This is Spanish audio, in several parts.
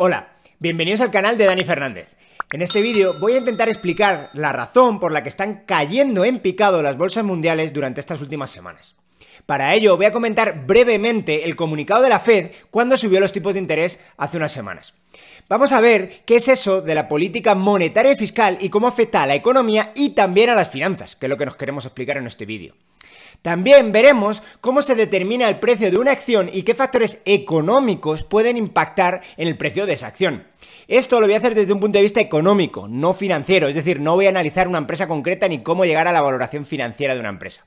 Hola, bienvenidos al canal de Dani Fernández. En este vídeo voy a intentar explicar la razón por la que están cayendo en picado las bolsas mundiales durante estas últimas semanas. Para ello voy a comentar brevemente el comunicado de la Fed cuando subió los tipos de interés hace unas semanas. Vamos a ver qué es eso de la política monetaria y fiscal y cómo afecta a la economía y también a las finanzas, que es lo que nos queremos explicar en este vídeo. También veremos cómo se determina el precio de una acción y qué factores económicos pueden impactar en el precio de esa acción. Esto lo voy a hacer desde un punto de vista económico, no financiero, es decir, no voy a analizar una empresa concreta ni cómo llegar a la valoración financiera de una empresa.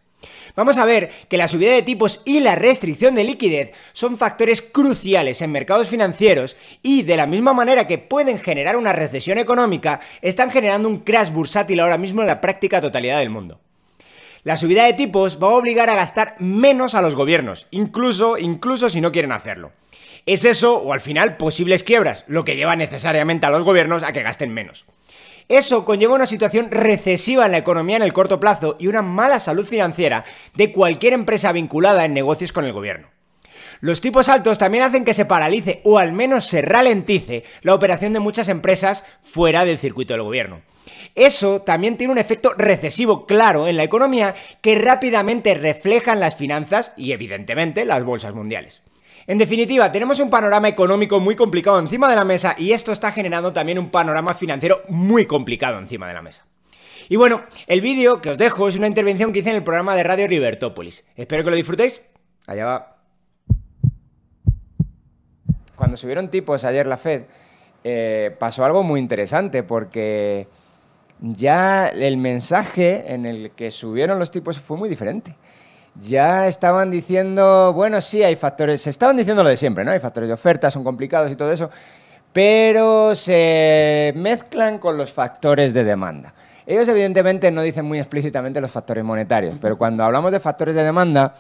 Vamos a ver que la subida de tipos y la restricción de liquidez son factores cruciales en mercados financieros y, de la misma manera que pueden generar una recesión económica, están generando un crash bursátil ahora mismo en la práctica totalidad del mundo. La subida de tipos va a obligar a gastar menos a los gobiernos, incluso si no quieren hacerlo. Es eso, o al final, posibles quiebras, lo que lleva necesariamente a los gobiernos a que gasten menos. Eso conlleva una situación recesiva en la economía en el corto plazo y una mala salud financiera de cualquier empresa vinculada en negocios con el gobierno. Los tipos altos también hacen que se paralice o al menos se ralentice la operación de muchas empresas fuera del circuito del gobierno. Eso también tiene un efecto recesivo claro en la economía que rápidamente refleja en las finanzas y evidentemente las bolsas mundiales. En definitiva, tenemos un panorama económico muy complicado encima de la mesa y esto está generando también un panorama financiero muy complicado encima de la mesa. Y bueno, el vídeo que os dejo es una intervención que hice en el programa de Radio Libertópolis. Espero que lo disfrutéis. Allá va. Cuando subieron tipos ayer la Fed, pasó algo muy interesante porque ya el mensaje en el que subieron los tipos fue muy diferente. Ya estaban diciendo, bueno, sí, hay factores, se estaban diciendo lo de siempre, ¿no? Hay factores de oferta, son complicados y todo eso, pero se mezclan con los factores de demanda. Ellos evidentemente no dicen muy explícitamente los factores monetarios, pero cuando hablamos de factores de demanda,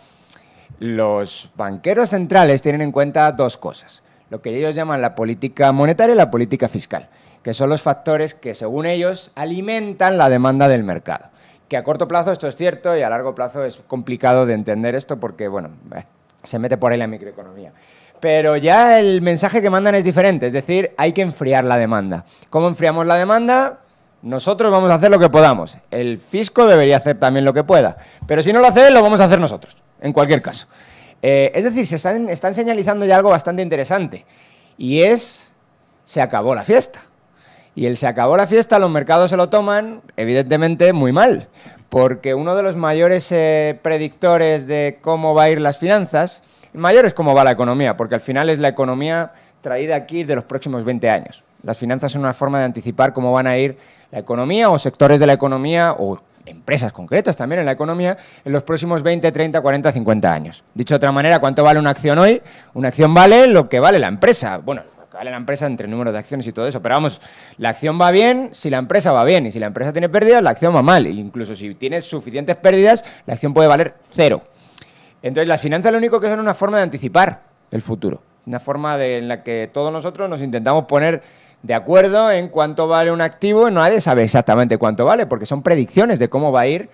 los banqueros centrales tienen en cuenta dos cosas. Lo que ellos llaman la política monetaria y la política fiscal, que son los factores que, según ellos, alimentan la demanda del mercado. Que a corto plazo esto es cierto y a largo plazo es complicado de entender esto porque, bueno, se mete por ahí la microeconomía. Pero ya el mensaje que mandan es diferente, es decir, hay que enfriar la demanda. ¿Cómo enfriamos la demanda? Nosotros vamos a hacer lo que podamos. El fisco debería hacer también lo que pueda. Pero si no lo hace, lo vamos a hacer nosotros, en cualquier caso. Es decir, se están señalizando ya algo bastante interesante. Y es, se acabó la fiesta. Y el se acabó la fiesta, los mercados se lo toman, evidentemente, muy mal. Porque uno de los mayores predictores de cómo va a ir las finanzas, el mayor es cómo va la economía, porque al final es la economía traída aquí de los próximos 20 años. Las finanzas son una forma de anticipar cómo van a ir la economía o sectores de la economía o empresas concretas también en la economía en los próximos 20, 30, 40, 50 años. Dicho de otra manera, ¿cuánto vale una acción hoy? Una acción vale lo que vale la empresa. Bueno, vale la empresa entre el número de acciones y todo eso, pero vamos, la acción va bien si la empresa va bien y si la empresa tiene pérdidas, la acción va mal. E incluso si tiene suficientes pérdidas, la acción puede valer cero. Entonces, las finanzas lo único que son una forma de anticipar el futuro, una forma en la que todos nosotros nos intentamos poner de acuerdo en cuánto vale un activo. Nadie sabe exactamente cuánto vale porque son predicciones de cómo va a ir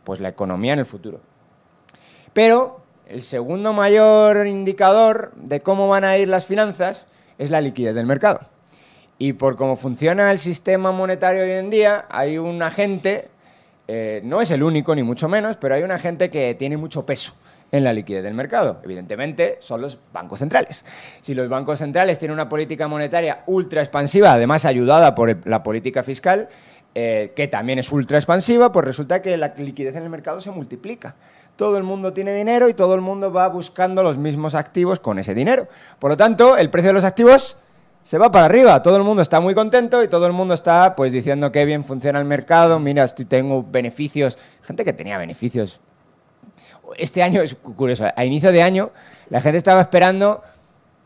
pues la economía en el futuro. Pero el segundo mayor indicador de cómo van a ir las finanzas es la liquidez del mercado. Y por cómo funciona el sistema monetario hoy en día, hay un agente, no es el único ni mucho menos, pero hay un agente que tiene mucho peso en la liquidez del mercado. Evidentemente son los bancos centrales. Si los bancos centrales tienen una política monetaria ultra expansiva, además ayudada por la política fiscal, que también es ultra expansiva, pues resulta que la liquidez en el mercado se multiplica. Todo el mundo tiene dinero y todo el mundo va buscando los mismos activos con ese dinero. Por lo tanto, el precio de los activos se va para arriba. Todo el mundo está muy contento y todo el mundo está pues diciendo que bien funciona el mercado. Mira, tengo beneficios. Gente que tenía beneficios. Este año es curioso. A inicio de año la gente estaba esperando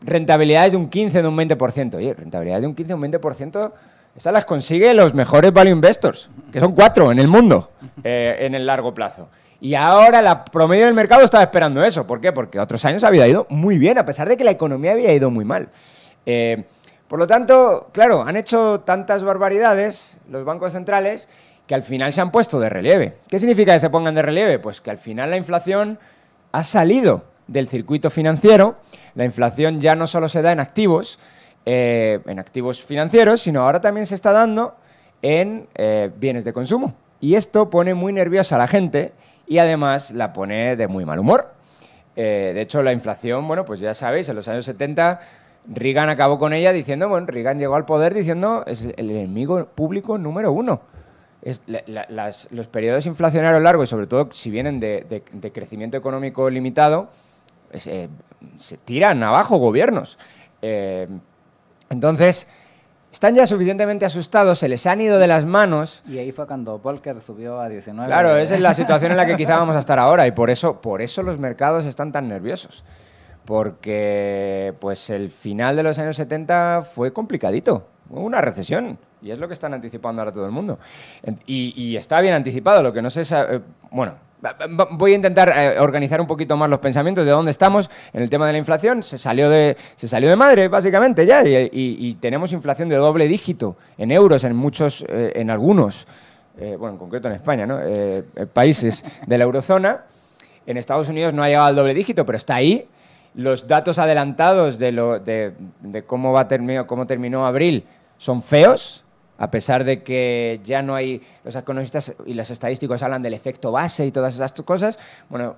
rentabilidades de un 15, de un 20%. Oye, rentabilidades de un 15, un 20%, esas las consigue los mejores value investors, que son 4 en el mundo en el largo plazo. Y ahora la promedio del mercado estaba esperando eso. ¿Por qué? Porque otros años había ido muy bien, a pesar de que la economía había ido muy mal. Por lo tanto, claro, han hecho tantas barbaridades los bancos centrales que al final se han puesto de relieve. ¿Qué significa que se pongan de relieve? Pues que al final la inflación ha salido del circuito financiero. La inflación ya no solo se da en activos, en activos financieros, sino ahora también se está dando en bienes de consumo. Y esto pone muy nerviosa a la gente y además la pone de muy mal humor. De hecho, la inflación, bueno, pues ya sabéis, en los años 70 Reagan acabó con ella diciendo, bueno, Reagan llegó al poder diciendo es el enemigo público número uno. Los periodos inflacionarios largos, y sobre todo si vienen de crecimiento económico limitado, se tiran abajo gobiernos. Entonces, están ya suficientemente asustados, se les han ido de las manos. Y ahí fue cuando Volcker subió a 19. Claro, esa es la situación en la que quizá vamos a estar ahora y por eso los mercados están tan nerviosos. Porque pues el final de los años 70 fue complicadito, hubo una recesión y es lo que están anticipando ahora todo el mundo. Y está bien anticipado, lo que no sé es... bueno, voy a intentar organizar un poquito más los pensamientos de dónde estamos en el tema de la inflación. Se salió de madre, básicamente, ya, y tenemos inflación de doble dígito en euros en muchos, en algunos, bueno, en concreto en España, ¿no? Países de la eurozona. En Estados Unidos no ha llegado al doble dígito, pero está ahí. Los datos adelantados de cómo terminó abril son feos, a pesar de que ya no hay... Los economistas y los estadísticos hablan del efecto base y todas esas cosas. Bueno,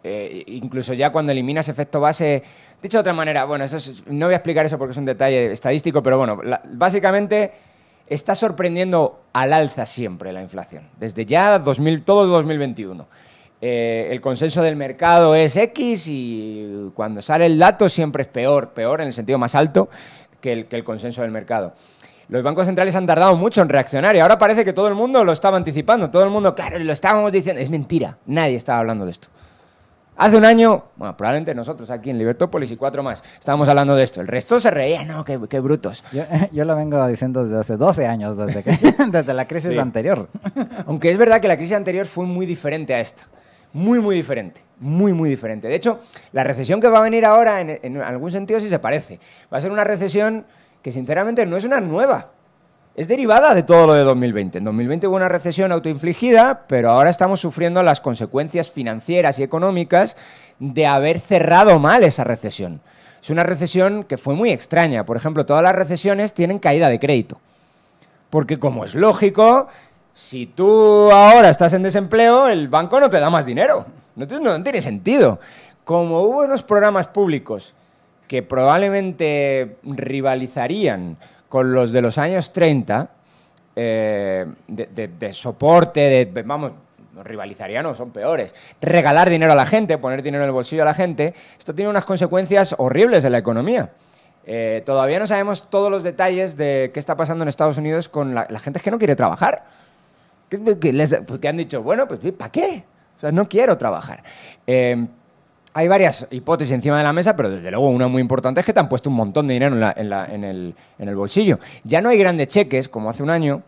incluso ya cuando eliminas efecto base... Dicho de otra manera, bueno, no voy a explicar eso porque es un detalle estadístico, pero bueno, básicamente está sorprendiendo al alza siempre la inflación, desde ya todo 2021. El consenso del mercado es X y cuando sale el dato siempre es peor en el sentido más alto que el consenso del mercado. Los bancos centrales han tardado mucho en reaccionar y ahora parece que todo el mundo lo estaba anticipando. Todo el mundo, claro, lo estábamos diciendo. Es mentira, nadie estaba hablando de esto. Hace un año, bueno, probablemente nosotros aquí en Libertópolis y 4 más, estábamos hablando de esto. El resto se reía, no, qué brutos. Yo lo vengo diciendo desde hace 12 años, desde la crisis anterior. Aunque es verdad que la crisis anterior fue muy diferente a esta. Muy diferente. Muy diferente. De hecho, la recesión que va a venir ahora, en algún sentido, sí se parece. Va a ser una recesión que, sinceramente, no es una nueva. Es derivada de todo lo de 2020. En 2020 hubo una recesión autoinfligida, pero ahora estamos sufriendo las consecuencias financieras y económicas de haber cerrado mal esa recesión. Es una recesión que fue muy extraña. Por ejemplo, todas las recesiones tienen caída de crédito. Porque, como es lógico, si tú ahora estás en desempleo, el banco no te da más dinero. No tiene sentido. Como hubo unos programas públicos que probablemente rivalizarían con los de los años 30, de soporte, vamos, no rivalizarían, no, son peores. Regalar dinero a la gente, poner dinero en el bolsillo a la gente, esto tiene unas consecuencias horribles en la economía. Todavía no sabemos todos los detalles de qué está pasando en Estados Unidos con la gente que no quiere trabajar. Que han dicho, bueno, pues ¿para qué? O sea, no quiero trabajar. Hay varias hipótesis encima de la mesa, pero desde luego una muy importante es que te han puesto un montón de dinero en el bolsillo. Ya no hay grandes cheques, como hace un año,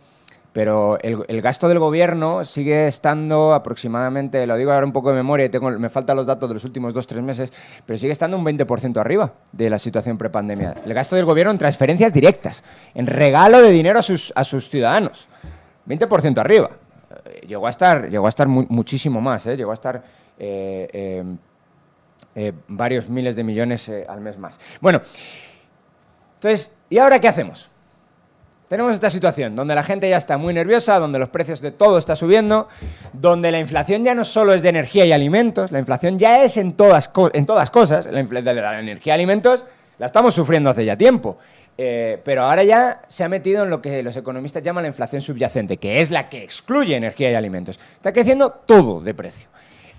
pero el gasto del gobierno sigue estando aproximadamente, lo digo ahora un poco de memoria, me faltan los datos de los últimos 2-3 meses, pero sigue estando un 20% arriba de la situación prepandemia. El gasto del gobierno en transferencias directas, en regalo de dinero a sus ciudadanos. 20% arriba. Llegó a estar muchísimo más, llegó a estar varios miles de millones al mes más. Bueno, entonces, ¿y ahora qué hacemos? Tenemos esta situación donde la gente ya está muy nerviosa, donde los precios de todo está subiendo, donde la inflación ya no solo es de energía y alimentos, la inflación ya es en todas cosas. La energía y alimentos la estamos sufriendo hace ya tiempo. Pero ahora ya se ha metido en lo que los economistas llaman la inflación subyacente, que es la que excluye energía y alimentos. Está creciendo todo de precio.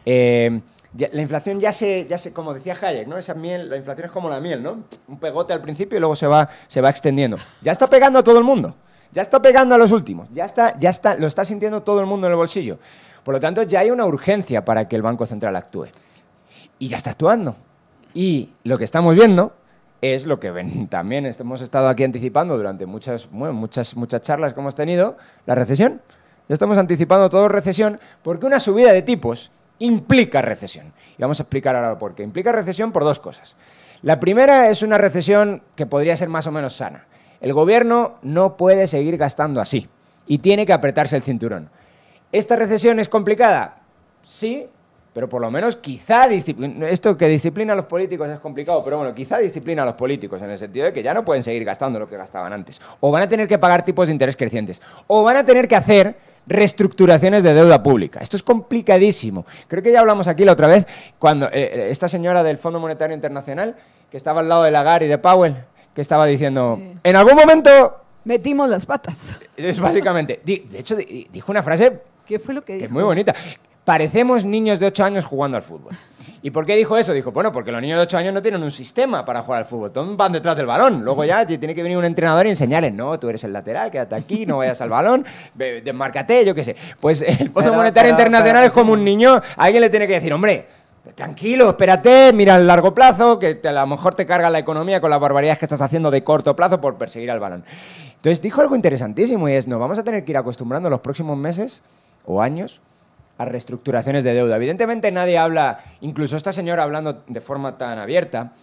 La inflación ya se, como decía Hayek, ¿no? Esa miel, la inflación es como la miel, ¿no? Un pegote al principio y luego se va extendiendo. Ya está pegando a todo el mundo. Ya está pegando a los últimos. Ya está, lo está sintiendo todo el mundo en el bolsillo. Por lo tanto, ya hay una urgencia para que el Banco Central actúe. Y ya está actuando. Y lo que estamos viendo es lo que también hemos estado aquí anticipando durante muchas charlas que hemos tenido, la recesión. Ya estamos anticipando todo recesión porque una subida de tipos implica recesión. Y vamos a explicar ahora por qué. Implica recesión por dos cosas. La primera es una recesión que podría ser más o menos sana. El gobierno no puede seguir gastando así y tiene que apretarse el cinturón. ¿Esta recesión es complicada? Sí, pero por lo menos quizá esto que disciplina a los políticos es complicado, pero bueno, quizá disciplina a los políticos en el sentido de que ya no pueden seguir gastando lo que gastaban antes, o van a tener que pagar tipos de interés crecientes, o van a tener que hacer reestructuraciones de deuda pública. Esto es complicadísimo. Creo que ya hablamos aquí la otra vez, cuando esta señora del Fondo Monetario Internacional, que estaba al lado de Lagarde y de Powell, que estaba diciendo, en algún momento... Metimos las patas. Es básicamente, de hecho, dijo una frase... ¿Qué fue lo que dijo? Que es muy bonita. Parecemos niños de 8 años jugando al fútbol. ¿Y por qué dijo eso? Dijo, bueno, porque los niños de 8 años no tienen un sistema para jugar al fútbol. Todos van detrás del balón. Luego ya tiene que venir un entrenador y enseñarles, no, tú eres el lateral, quédate aquí, no vayas al balón, desmárcate, yo qué sé. Pues el Fondo Monetario Internacional es como un niño. Alguien le tiene que decir, hombre, tranquilo, espérate, mira al largo plazo, que a lo mejor te carga la economía con las barbaridades que estás haciendo de corto plazo por perseguir al balón. Entonces dijo algo interesantísimo y es, nos vamos a tener que ir acostumbrando los próximos meses o años a reestructuraciones de deuda. Evidentemente nadie habla, incluso esta señora hablando de forma tan abierta,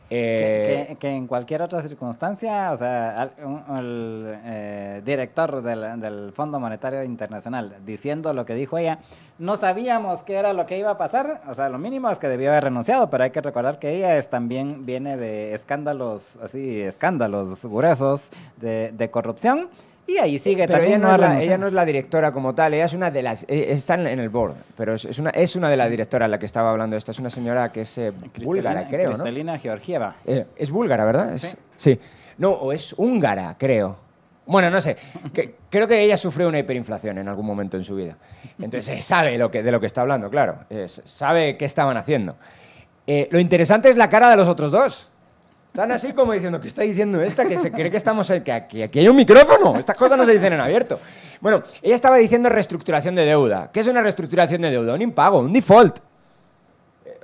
que en cualquier otra circunstancia, o sea, el director del Fondo Monetario Internacional diciendo lo que dijo ella, no sabíamos qué era lo que iba a pasar, o sea, lo mínimo es que debió haber renunciado, pero hay que recordar que ella también viene de escándalos, así, escándalos gruesos de corrupción. Y ahí sigue, pero también ella no es la directora como tal, ella es una de las... está en el board, pero es una de las directoras la que estaba hablando. Esta es una señora que es búlgara, creo, ¿no? Cristalina Georgieva. Es búlgara, ¿verdad? Sí. No, o es húngara, creo. Bueno, no sé. Creo que ella sufrió una hiperinflación en algún momento en su vida. Entonces sabe de lo que está hablando, claro. Sabe qué estaban haciendo. Lo interesante es la cara de los otros dos. Están así como diciendo, ¿qué está diciendo esta? Que se cree que estamos que aquí hay un micrófono. Estas cosas no se dicen en abierto. Bueno, ella estaba diciendo reestructuración de deuda. ¿Qué es una reestructuración de deuda? Un impago, un default.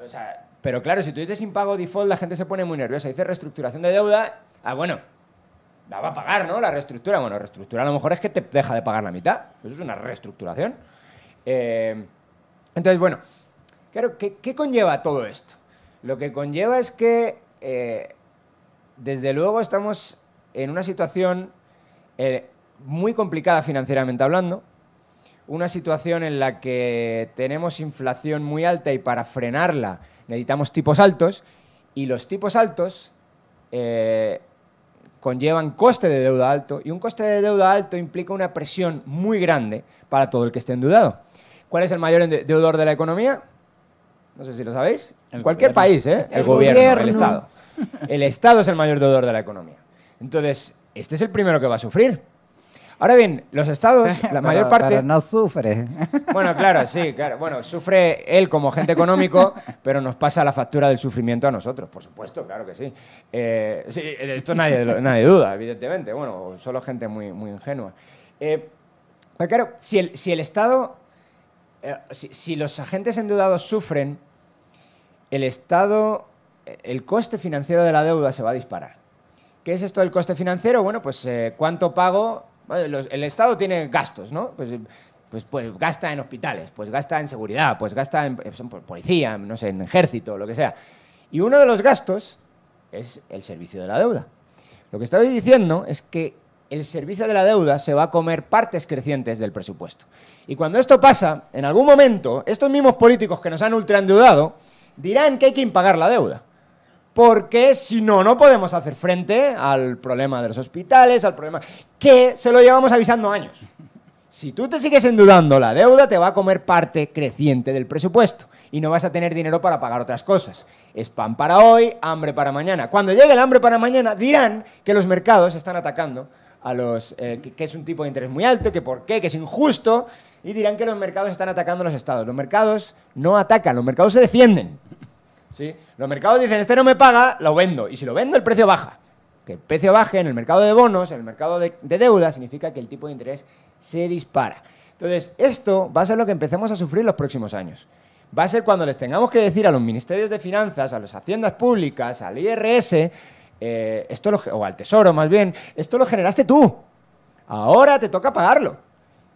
O sea, pero claro, si tú dices impago, default, la gente se pone muy nerviosa. Dice reestructuración de deuda, bueno, la va a pagar, ¿no? La reestructura. Bueno, reestructura a lo mejor es que te deja de pagar la mitad. Eso es una reestructuración. Entonces, bueno, claro, ¿qué conlleva todo esto? Lo que conlleva es que... desde luego estamos en una situación muy complicada financieramente hablando, una situación en la que tenemos inflación muy alta y para frenarla necesitamos tipos altos y los tipos altos conllevan coste de deuda alto y un coste de deuda alto implica una presión muy grande para todo el que esté endeudado. ¿Cuál es el mayor deudor de la economía? No sé si lo sabéis. En cualquier país, ¿eh? El gobierno, el Estado. El Estado es el mayor deudor de la economía. Entonces, este es el primero que va a sufrir. Ahora bien, los estados, la mayor parte... Pero no sufre. Bueno, claro, sí, claro. Bueno, sufre él como agente económico, pero nos pasa la factura del sufrimiento a nosotros, por supuesto, claro que sí. Sí, de esto nadie duda, evidentemente. Bueno, solo gente muy ingenua. Pero claro, si el Estado... si los agentes endeudados sufren, el Estado... el coste financiero de la deuda se va a disparar. ¿Qué es esto del coste financiero? Bueno, pues ¿cuánto pago? Bueno, el Estado tiene gastos, ¿no? Pues gasta en hospitales, pues gasta en seguridad, pues gasta en policía, no sé, en ejército, lo que sea. Y uno de los gastos es el servicio de la deuda. Lo que estoy diciendo es que el servicio de la deuda se va a comer partes crecientes del presupuesto. Y cuando esto pasa, en algún momento, estos mismos políticos que nos han ultraendeudado dirán que hay que impagar la deuda. Porque si no, no podemos hacer frente al problema de los hospitales, al problema que se lo llevamos avisando años. Si tú te sigues endeudando, la deuda te va a comer parte creciente del presupuesto y no vas a tener dinero para pagar otras cosas. Es pan para hoy, hambre para mañana. Cuando llegue el hambre para mañana, dirán que los mercados están atacando a los... que es un tipo de interés muy alto, que por qué, que es injusto, y dirán que los mercados están atacando a los estados. Los mercados no atacan, los mercados se defienden. ¿Sí? Los mercados dicen, este no me paga, lo vendo. Y si lo vendo, el precio baja. Que el precio baje en el mercado de bonos, en el mercado de deuda, significa que el tipo de interés se dispara. Entonces, esto va a ser lo que empecemos a sufrir los próximos años. Va a ser cuando les tengamos que decir a los ministerios de finanzas, a las haciendas públicas, al IRS, o al Tesoro más bien, esto lo generaste tú. Ahora te toca pagarlo.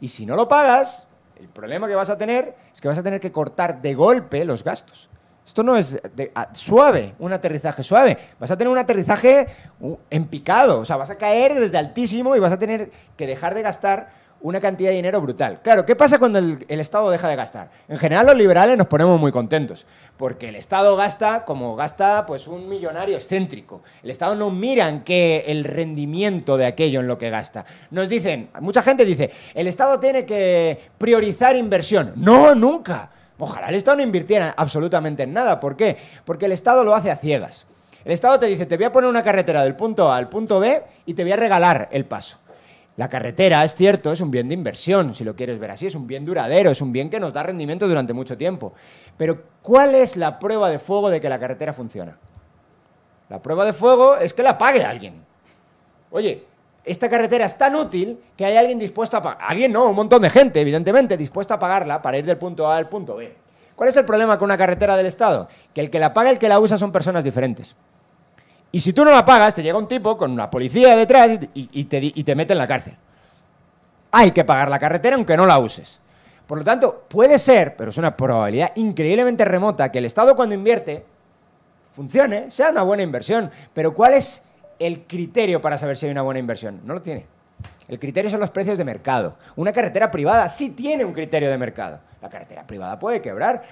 Y si no lo pagas, el problema que vas a tener es que vas a tener que cortar de golpe los gastos. Esto no es suave, un aterrizaje suave. Vas a tener un aterrizaje en picado. O sea, vas a caer desde altísimo y vas a tener que dejar de gastar una cantidad de dinero brutal. Claro, ¿qué pasa cuando el Estado deja de gastar? En general los liberales nos ponemos muy contentos, porque el Estado gasta como gasta pues un millonario excéntrico. El Estado no mira en qué el rendimiento de aquello en lo que gasta. Nos dicen, mucha gente dice, el Estado tiene que priorizar inversión. No, nunca. Ojalá el Estado no invirtiera absolutamente en nada. ¿Por qué? Porque el Estado lo hace a ciegas. El Estado te dice, te voy a poner una carretera del punto A al punto B y te voy a regalar el paso. La carretera, es cierto, es un bien de inversión, si lo quieres ver así, es un bien duradero, es un bien que nos da rendimiento durante mucho tiempo. Pero, ¿cuál es la prueba de fuego de que la carretera funciona? La prueba de fuego es que la pague alguien. Oye, esta carretera es tan útil que hay alguien dispuesto a pagar. Alguien no, un montón de gente, evidentemente, dispuesta a pagarla para ir del punto A al punto B. ¿Cuál es el problema con una carretera del Estado? Que el que la paga y el que la usa son personas diferentes. Y si tú no la pagas, te llega un tipo con una policía detrás y te mete en la cárcel. Hay que pagar la carretera aunque no la uses. Por lo tanto, puede ser, pero es una probabilidad increíblemente remota, que el Estado cuando invierte funcione, sea una buena inversión. Pero ¿cuál es el criterio para saber si hay una buena inversión? No lo tiene. El criterio son los precios de mercado. Una carretera privada sí tiene un criterio de mercado. La carretera privada puede quebrar.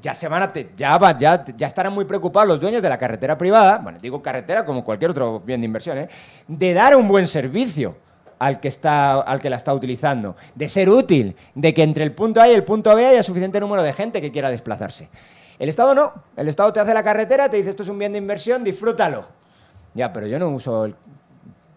Ya estarán muy preocupados los dueños de la carretera privada, bueno, digo carretera como cualquier otro bien de inversión, de dar un buen servicio al que la está utilizando, de ser útil, de que entre el punto A y el punto B haya suficiente número de gente que quiera desplazarse. El Estado no. El Estado te hace la carretera, te dice esto es un bien de inversión, disfrútalo. Ya, pero yo no uso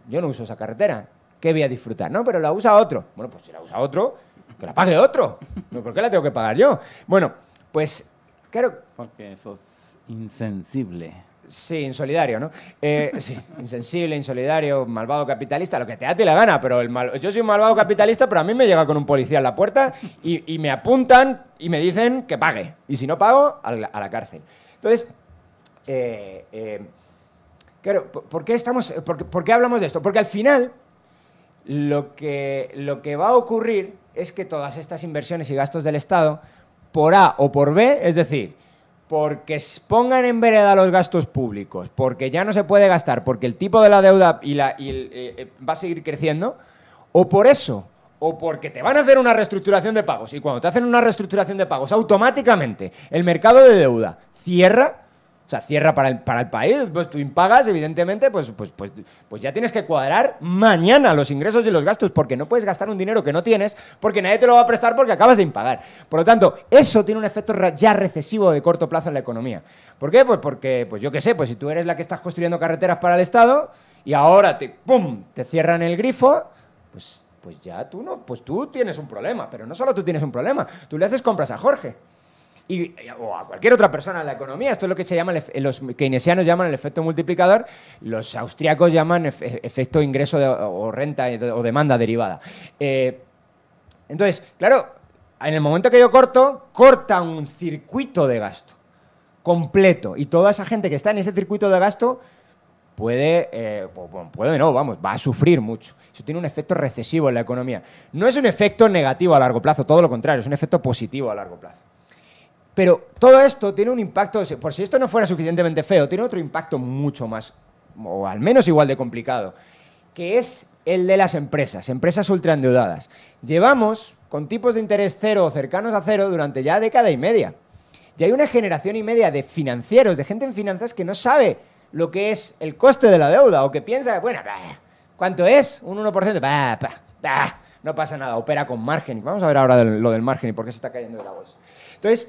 esa carretera. ¿Qué voy a disfrutar? No, pero la usa otro. Bueno, pues si la usa otro, que la pague otro. No, ¿por qué la tengo que pagar yo? Bueno, pues, claro. Porque sos insensible. Sí, insolidario, ¿no? Sí, insensible, insolidario, malvado capitalista, lo que te da la gana, pero yo soy un malvado capitalista, pero a mí me llega con un policía en la puerta y me apuntan y me dicen que pague. Y si no pago, a la cárcel. Entonces, claro, ¿por qué hablamos de esto? Porque al final lo que va a ocurrir es que todas estas inversiones y gastos del Estado, por A o por B, es decir, porque pongan en vereda los gastos públicos, porque ya no se puede gastar, porque el tipo de la deuda va a seguir creciendo, o por eso, o porque te van a hacer una reestructuración de pagos, y cuando te hacen una reestructuración de pagos, automáticamente el mercado de deuda cierra. O sea, cierra para el país, pues tú impagas, evidentemente, pues ya tienes que cuadrar mañana los ingresos y los gastos, porque no puedes gastar un dinero que no tienes, porque nadie te lo va a prestar porque acabas de impagar. Por lo tanto, eso tiene un efecto ya recesivo de corto plazo en la economía. ¿Por qué? Pues porque, pues yo qué sé, pues si tú eres la que estás construyendo carreteras para el Estado y ahora te cierran el grifo, pues ya tú tienes un problema. Pero no solo tú tienes un problema, tú le haces compras a Jorge. O a cualquier otra persona en la economía. Esto es lo que se llama, los keynesianos llaman el efecto multiplicador, los austriacos llaman efecto ingreso o renta o demanda derivada. Entonces, claro, en el momento que yo corta un circuito de gasto completo y toda esa gente que está en ese circuito de gasto va a sufrir mucho. Eso tiene un efecto recesivo en la economía. No es un efecto negativo a largo plazo, todo lo contrario, es un efecto positivo a largo plazo. Pero todo esto tiene un impacto, por si esto no fuera suficientemente feo, tiene otro impacto mucho más, o al menos igual de complicado, que es el de las empresas ultraendeudadas. Llevamos con tipos de interés cero o cercanos a cero durante ya década y media. Y hay una generación y media de financieros, de gente en finanzas que no sabe lo que es el coste de la deuda o que piensa, bueno, ¿cuánto es? Un 1%, no pasa nada, opera con margen. Vamos a ver ahora lo del margen y por qué se está cayendo de la bolsa. Entonces,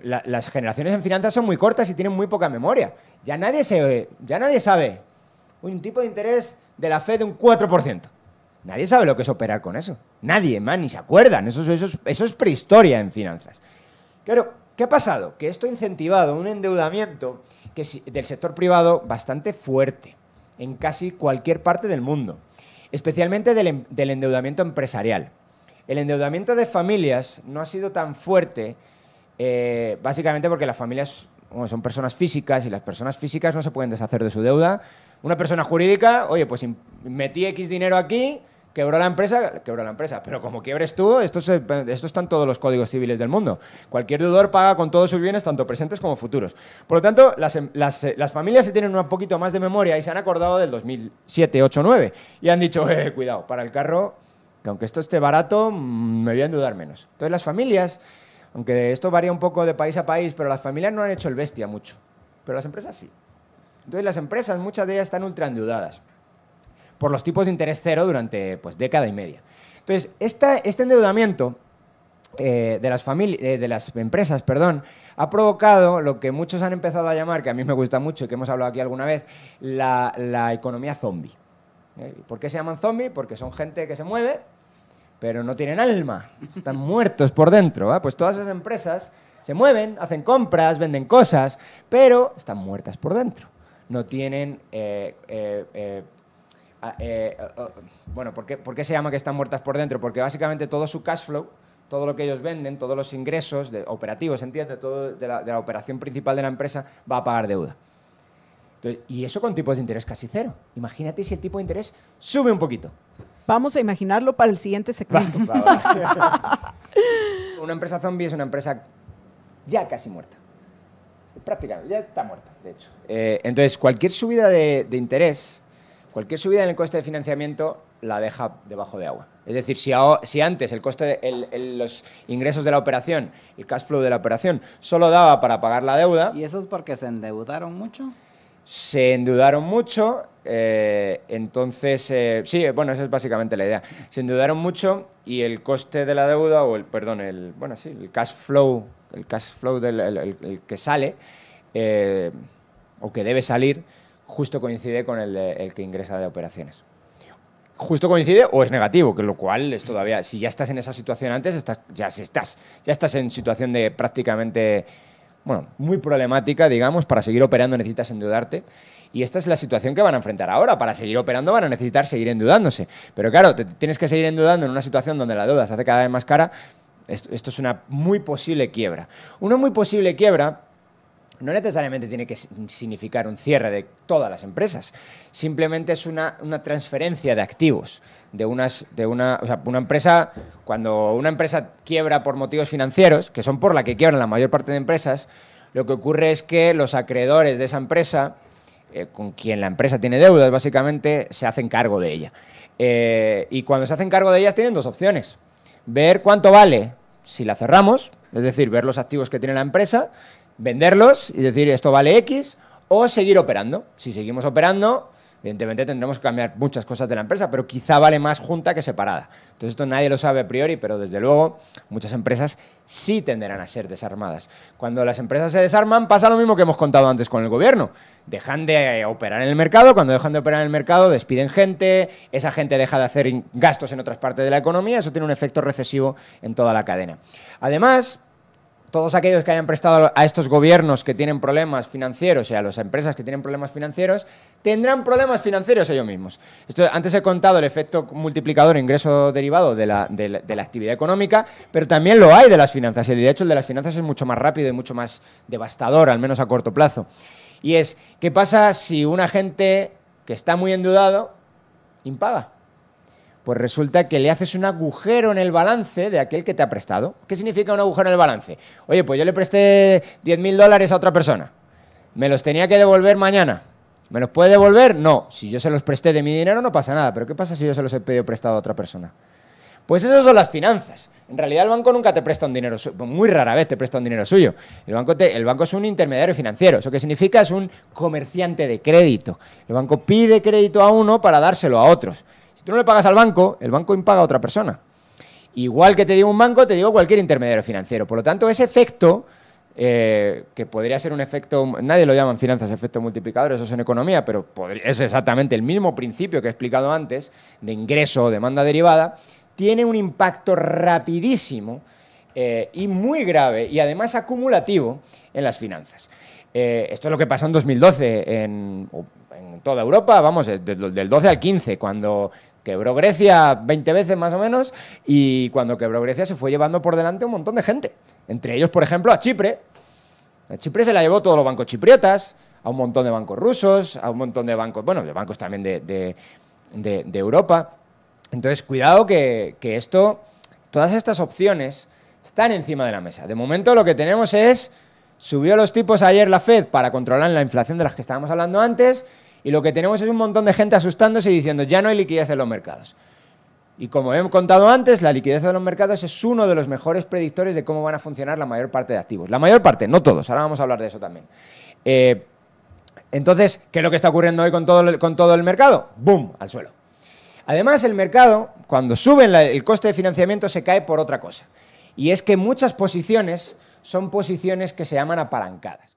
las generaciones en finanzas son muy cortas y tienen muy poca memoria. Ya nadie sabe un tipo de interés de la FED de un 4%. Nadie sabe lo que es operar con eso. Nadie, ni se acuerdan. Eso es prehistoria en finanzas. Claro, ¿qué ha pasado? Que esto ha incentivado un endeudamiento del sector privado bastante fuerte en casi cualquier parte del mundo, especialmente del endeudamiento empresarial. El endeudamiento de familias no ha sido tan fuerte, básicamente porque las familias son personas físicas y las personas físicas no se pueden deshacer de su deuda. Una persona jurídica, oye, pues metí X dinero aquí, quebró la empresa, pero como quiebres tú, esto está en todos los códigos civiles del mundo. Cualquier deudor paga con todos sus bienes, tanto presentes como futuros. Por lo tanto, las familias se tienen un poquito más de memoria y se han acordado del 2007, 8, 9 y han dicho, cuidado, para el carro que aunque esto esté barato, me voy a endeudar menos. Entonces las familias, aunque esto varía un poco de país a país, pero las familias no han hecho el bestia mucho, pero las empresas sí. Entonces las empresas, muchas de ellas están ultra endeudadas por los tipos de interés cero durante pues, década y media. Entonces, este endeudamiento de las empresas, perdón, ha provocado lo que muchos han empezado a llamar, que a mí me gusta mucho y que hemos hablado aquí alguna vez, la economía zombie. ¿Por qué se llaman zombie? Porque son gente que se mueve, pero no tienen alma, están muertos por dentro. Pues todas esas empresas se mueven, hacen compras, venden cosas, pero están muertas por dentro. No tienen... bueno, ¿por qué se llama que están muertas por dentro? Porque básicamente todo su cash flow, todo lo que ellos venden, todos los ingresos operativos, ¿entiendes? Todo de la operación principal de la empresa va a pagar deuda. Entonces, y eso con tipos de interés casi cero. Imagínate si el tipo de interés sube un poquito. Vamos a imaginarlo para el siguiente segmento. Una empresa zombie es una empresa ya casi muerta. Prácticamente, ya está muerta, de hecho. Entonces, cualquier subida de interés, cualquier subida en el coste de financiamiento la deja debajo de agua. Es decir, si antes el coste, los ingresos de la operación, el cash flow de la operación, solo daba para pagar la deuda... ¿Y eso es porque se endeudaron mucho? Se endeudaron mucho, entonces, sí, bueno, esa es básicamente la idea. Se endeudaron mucho y el coste de la deuda, o el cash flow, el que sale, o que debe salir, justo coincide con el que ingresa de operaciones. Justo coincide o es negativo, que lo cual es todavía, si ya estás en esa situación antes, ya estás en situación de prácticamente... Bueno, muy problemática, digamos, para seguir operando necesitas endeudarte. Y esta es la situación que van a enfrentar ahora. Para seguir operando van a necesitar seguir endeudándose. Pero claro, te tienes que seguir endeudando en una situación donde la deuda se hace cada vez más cara. Esto es una muy posible quiebra. Una muy posible quiebra no necesariamente tiene que significar un cierre de todas las empresas. Simplemente es una transferencia de activos. O sea, una empresa, cuando una empresa quiebra por motivos financieros, que son por la que quiebran la mayor parte de empresas, lo que ocurre es que los acreedores de esa empresa, con quien la empresa tiene deudas, básicamente, se hacen cargo de ella. Y cuando se hacen cargo de ellas tienen dos opciones. Ver cuánto vale si la cerramos, es decir, ver los activos que tiene la empresa, venderlos y decir esto vale X, o seguir operando. Si seguimos operando, evidentemente tendremos que cambiar muchas cosas de la empresa, pero quizá vale más junta que separada. Entonces esto nadie lo sabe a priori, pero desde luego muchas empresas sí tenderán a ser desarmadas. Cuando las empresas se desarman pasa lo mismo que hemos contado antes con el gobierno. Dejan de operar en el mercado, cuando dejan de operar en el mercado despiden gente, esa gente deja de hacer gastos en otras partes de la economía, eso tiene un efecto recesivo en toda la cadena. Además, todos aquellos que hayan prestado a estos gobiernos que tienen problemas financieros y a las empresas que tienen problemas financieros, tendrán problemas financieros ellos mismos. Antes he contado el efecto multiplicador ingreso derivado de la actividad económica, pero también lo hay de las finanzas. Y de hecho el de las finanzas es mucho más rápido y mucho más devastador, al menos a corto plazo. Y es, ¿qué pasa si un agente que está muy endeudado impaga? Pues resulta que le haces un agujero en el balance de aquel que te ha prestado. ¿Qué significa un agujero en el balance? Oye, pues yo le presté 10.000 dólares a otra persona. Me los tenía que devolver mañana. ¿Me los puede devolver? No. Si yo se los presté de mi dinero no pasa nada. ¿Pero qué pasa si yo se los he pedido prestado a otra persona? Pues esas son las finanzas. En realidad el banco nunca te presta un dinero suyo. Muy rara vez te presta un dinero suyo. El banco es un intermediario financiero. ¿Eso qué significa? Es un comerciante de crédito. El banco pide crédito a uno para dárselo a otros. Si tú no le pagas al banco, el banco impaga a otra persona. Igual que te digo un banco, te digo cualquier intermediario financiero. Por lo tanto, ese efecto, que podría ser un efecto, nadie lo llama en finanzas efecto multiplicador, eso es en economía, pero es exactamente el mismo principio que he explicado antes, de ingreso o demanda derivada, tiene un impacto rapidísimo y muy grave, y además acumulativo, en las finanzas. Esto es lo que pasó en 2012 en toda Europa, vamos, del 12 al 15, cuando quebró Grecia 20 veces más o menos, y cuando quebró Grecia se fue llevando por delante un montón de gente. Entre ellos, por ejemplo, a Chipre. A Chipre se la llevó todos los bancos chipriotas, a un montón de bancos rusos, a un montón de bancos, bueno, de bancos también de Europa. Entonces, cuidado que esto, todas estas opciones están encima de la mesa. De momento lo que tenemos es, subió los tipos ayer la Fed para controlar la inflación de las que estábamos hablando antes, y lo que tenemos es un montón de gente asustándose y diciendo, ya no hay liquidez en los mercados. Y como he contado antes, la liquidez de los mercados es uno de los mejores predictores de cómo van a funcionar la mayor parte de activos. La mayor parte, no todos, ahora vamos a hablar de eso también. Entonces, ¿qué es lo que está ocurriendo hoy con todo el mercado? ¡Bum! Al suelo. Además, el mercado, cuando sube el coste de financiamiento, se cae por otra cosa. Y es que muchas posiciones son posiciones que se llaman apalancadas.